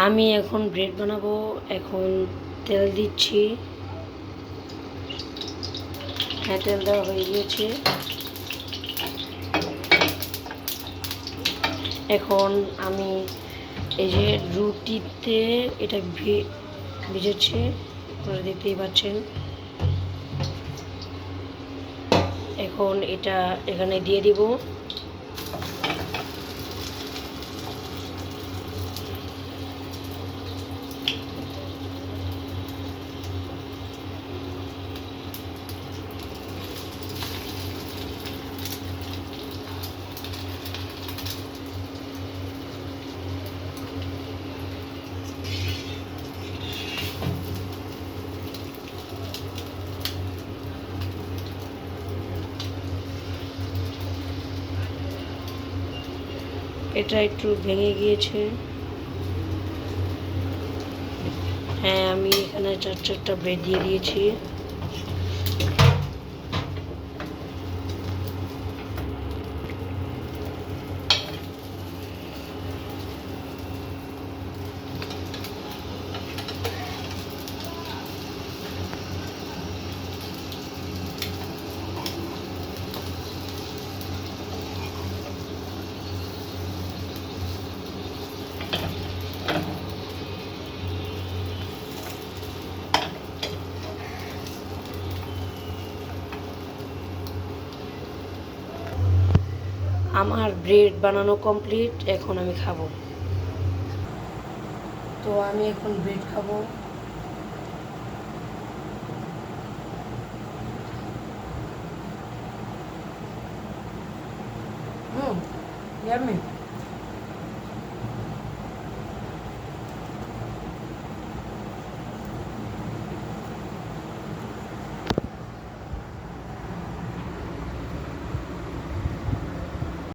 আমি এখন ব্রেড বানাবো। এখন তেল দিচ্ছি। হ্যাঁ, তেল দেওয়া হয়ে গিয়েছে। এখন আমি এই যে রুটিতে এটা ভিজেছে, আপনারা দেখতেই পাচ্ছেন। এখন এটা এখানে দিয়ে দিব। এটা একটু ভেঙে গিয়েছে। হ্যাঁ, আমি এখানে 4টা ব্রেড দিয়ে দিয়েছি। আমার ব্রেড বানানো কমপ্লিট। এখন আমি খাবো। তো আমি এখন ব্রেড খাবো। ইয়াম্মি।